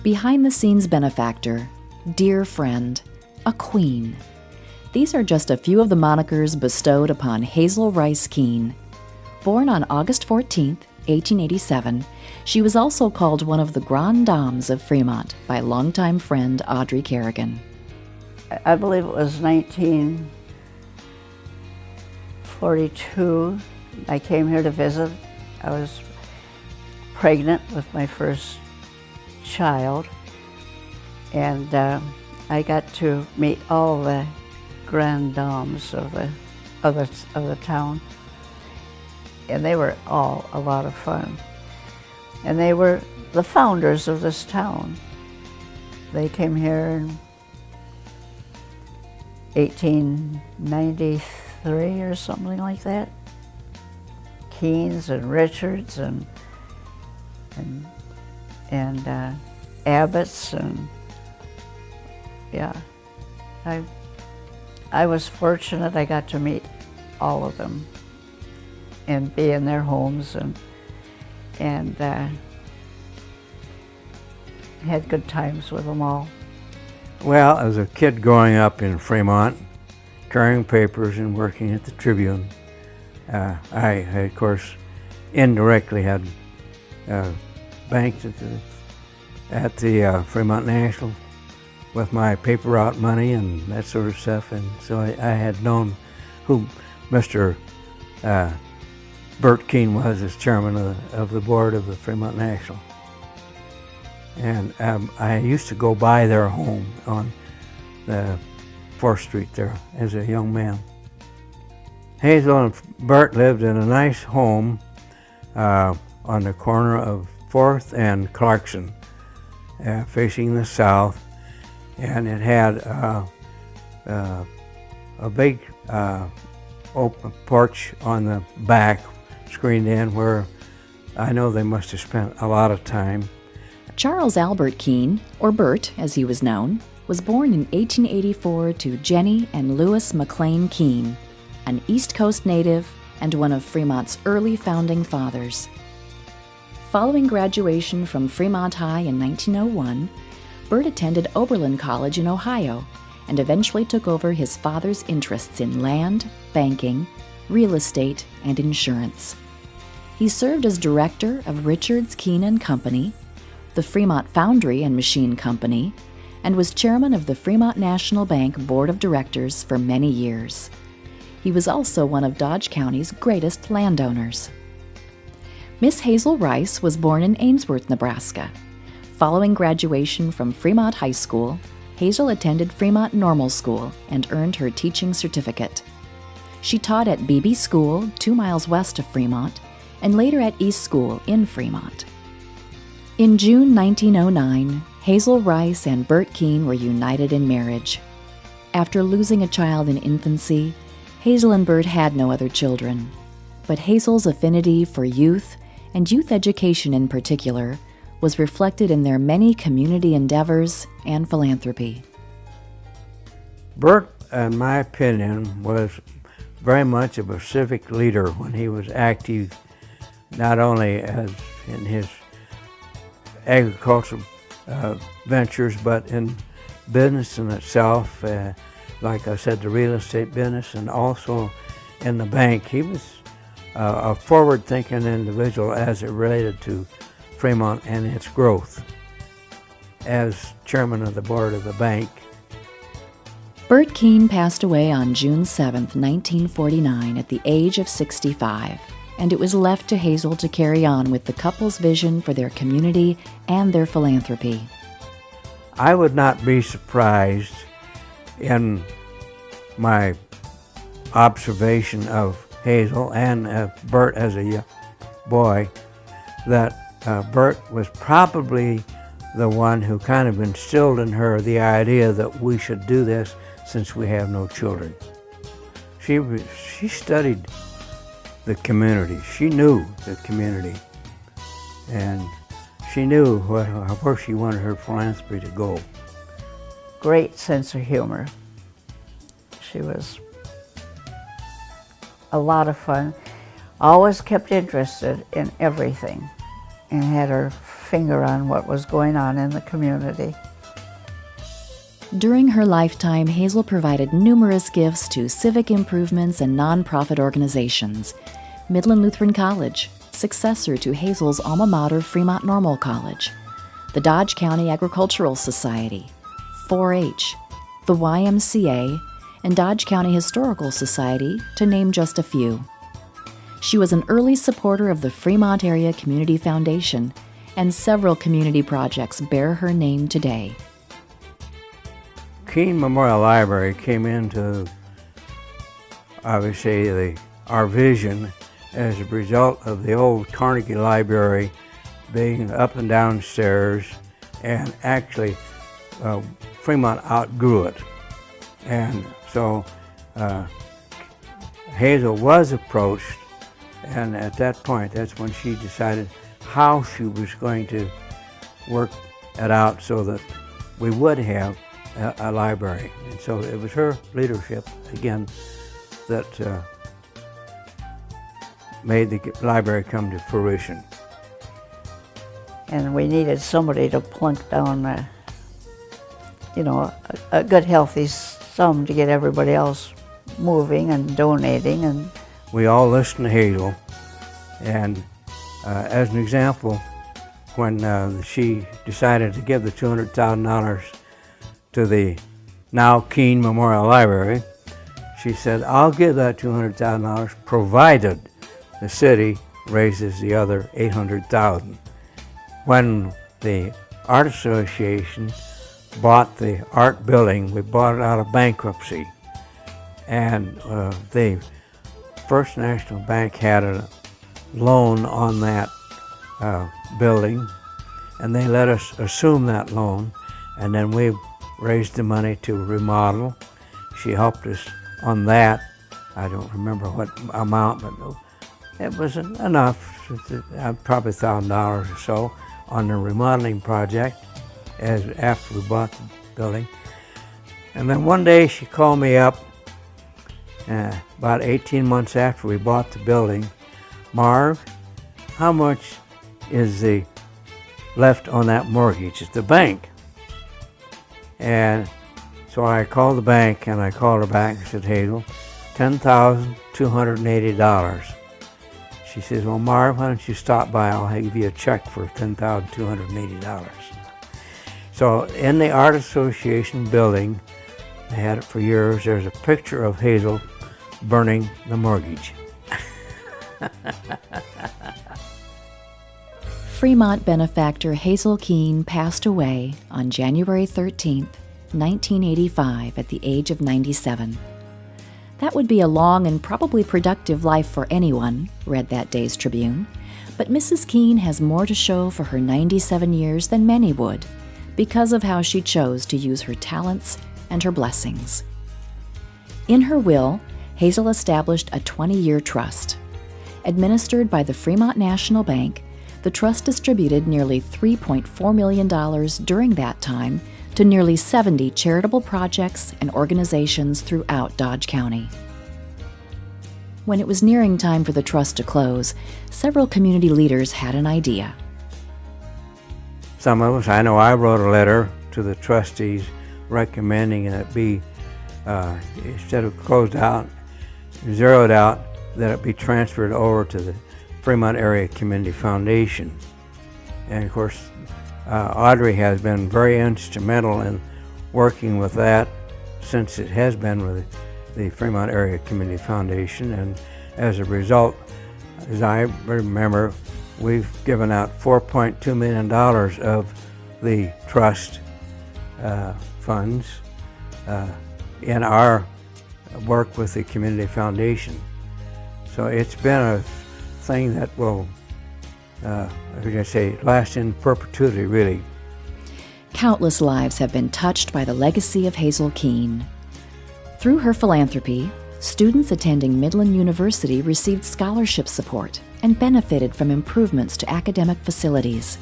behind-the-scenes benefactor, dear friend, a queen. These are just a few of the monikers bestowed upon Hazel Rice Keene. Born on August 14, 1887, she was also called one of the Grand Dames of Fremont by longtime friend Audrey Kerrigan. I believe it was 1942. I came here to visit. I was pregnant with my first child, and I got to meet all the grand dames of the town, and they were all a lot of fun. And they were the founders of this town. They came here in 1893 or something like that. Keenes and Richards and Abbotts, and yeah, I was fortunate. I got to meet all of them and be in their homes and had good times with them all. Well, as a kid growing up in Fremont, carrying papers and working at the Tribune, I of course, indirectly had banked at the Fremont National with my paper route money and that sort of stuff, and so I had known who Mr. Bert Keene was as chairman of the board of the Fremont National. And I used to go by their home on the 4th Street there as a young man. Hazel and Bert lived in a nice home on the corner of 4th and Clarkson, facing the south, and it had a big open porch on the back, screened in, where I know they must have spent a lot of time. Charles Albert Keene, or Bert as he was known, was born in 1884 to Jenny and Louis McLean Keene, an East Coast native and one of Fremont's early founding fathers. Following graduation from Fremont High in 1901, Bert attended Oberlin College in Ohio and eventually took over his father's interests in land, banking, real estate, and insurance. He served as director of Richards, Keene & Company, the Fremont Foundry and Machine Company, and was chairman of the Fremont National Bank Board of Directors for many years. He was also one of Dodge County's greatest landowners. Miss Hazel Rice was born in Ainsworth, Nebraska. Following graduation from Fremont High School, Hazel attended Fremont Normal School and earned her teaching certificate. She taught at Beebe School, 2 miles west of Fremont, and later at East School in Fremont. In June 1909, Hazel Rice and Bert Keene were united in marriage. After losing a child in infancy, Hazel and Bert had no other children, but Hazel's affinity for youth, and youth education in particular, was reflected in their many community endeavors and philanthropy. Bert, in my opinion, was very much of a civic leader when he was active, not only as in his agricultural ventures, but in business in itself, like I said, the real estate business, and also in the bank. He was a forward-thinking individual as it related to Fremont and its growth. As chairman of the board of the bank, Bert Keene passed away on June 7, 1949, at the age of 65, and it was left to Hazel to carry on with the couple's vision for their community and their philanthropy. I would not be surprised in my observation of Hazel and Bert as a boy that Bert was probably the one who kind of instilled in her the idea that we should do this since we have no children. She studied the community. She knew the community, and she knew where she wanted her philanthropy to go. Great sense of humor. She was a lot of fun. Always kept interested in everything and had her finger on what was going on in the community. During her lifetime, Hazel provided numerous gifts to civic improvements and nonprofit organizations. Midland Lutheran College, successor to Hazel's alma mater, Fremont Normal College, the Dodge County Agricultural Society, 4-H, the YMCA, and Dodge County Historical Society, to name just a few. She was an early supporter of the Fremont Area Community Foundation, and several community projects bear her name today. Keene Memorial Library came into, obviously, our vision as a result of the old Carnegie Library being up and downstairs, and actually Fremont outgrew it. And so Hazel was approached, and at that point, that's when she decided how she was going to work it out so that we would have a library. And so it was her leadership, again, that made the library come to fruition. And we needed somebody to plunk down, a good healthy sum to get everybody else moving and donating. And we all listened to Hazel, and as an example, when she decided to give the $200,000 to the now Keene Memorial Library, she said, "I'll give that $200,000 provided the city raises the other $800,000. When the Art Association bought the art building, we bought it out of bankruptcy, and the First National Bank had a loan on that building, and they let us assume that loan, and then we raised the money to remodel. She helped us on that. I don't remember what amount, but it was enough, probably $1,000 or so on the remodeling project after we bought the building. And then one day she called me up about 18 months after we bought the building. "Marv, how much is left on that mortgage at the bank?" And so I called the bank, and I called her back and said, "Hazel, $10,280. She says, "Well, Marv, why don't you stop by? I'll give you a check for $10,280. So in the Art Association building, they had it for years, there's a picture of Hazel burning the mortgage. Fremont benefactor Hazel Keene passed away on January 13, 1985, at the age of 97. That would be a long and probably productive life for anyone, read that day's Tribune, but Mrs. Keene has more to show for her 97 years than many would, because of how she chose to use her talents and her blessings. In her will, Hazel established a 20-year trust. Administered by the Fremont National Bank, the trust distributed nearly $3.4 million during that time to nearly 70 charitable projects and organizations throughout Dodge County. When it was nearing time for the trust to close, several community leaders had an idea. Some of us, I know I wrote a letter to the trustees recommending that it be, instead of closed out, zeroed out, that it be transferred over to the Fremont Area Community Foundation. And of course, Audrey has been very instrumental in working with that since it has been with the Fremont Area Community Foundation. And as a result, as I remember, we've given out $4.2 million of the trust funds in our work with the Community Foundation. So it's been a thing that will, last in perpetuity, really. Countless lives have been touched by the legacy of Hazel Keene. Through her philanthropy, students attending Midland University received scholarship support and benefited from improvements to academic facilities.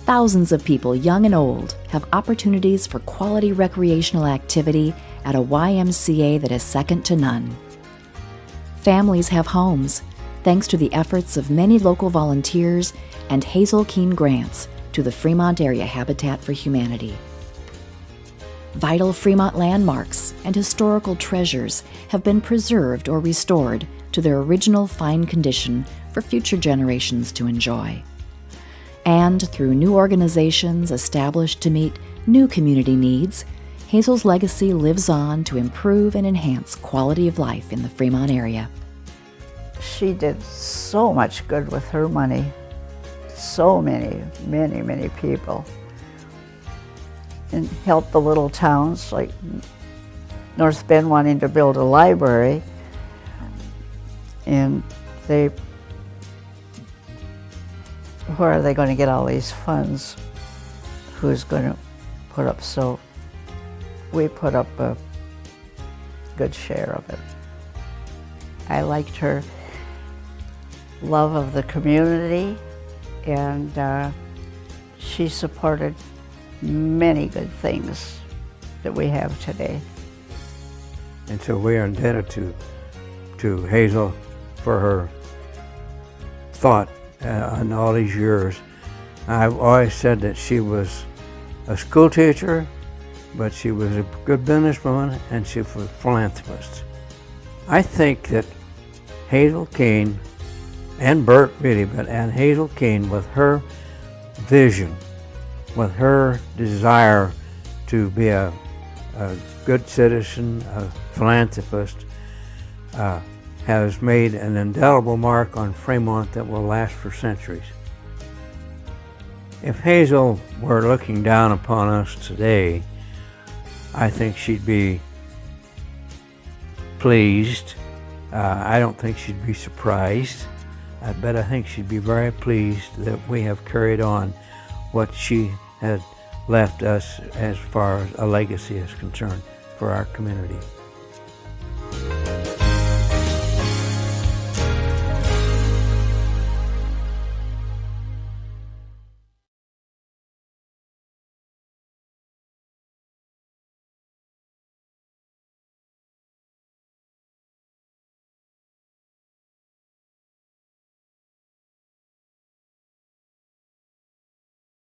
Thousands of people, young and old, have opportunities for quality recreational activity at a YMCA that is second to none. Families have homes, thanks to the efforts of many local volunteers and Hazel Keene grants to the Fremont Area Habitat for Humanity. Vital Fremont landmarks and historical treasures have been preserved or restored to their original fine condition for future generations to enjoy. And through new organizations established to meet new community needs, Hazel's legacy lives on to improve and enhance quality of life in the Fremont area. She did so much good with her money. So many people. And helped the little towns like North Bend wanting to build a library. And where are they going to get all these funds? Who's going to put up? So we put up a good share of it. I liked her love of the community, and she supported many good things that we have today. And so we are indebted to Hazel for her thought in all these years. I've always said that she was a school teacher, but she was a good businesswoman and she was a philanthropist. I think that Hazel Keene, and Bert really, and Hazel Keene, with her vision, with her desire to be a good citizen, a philanthropist, has made an indelible mark on Fremont that will last for centuries. If Hazel were looking down upon us today, I think she'd be pleased. I don't think she'd be surprised, but I think she'd be very pleased that we have carried on what she had left us as far as a legacy is concerned for our community.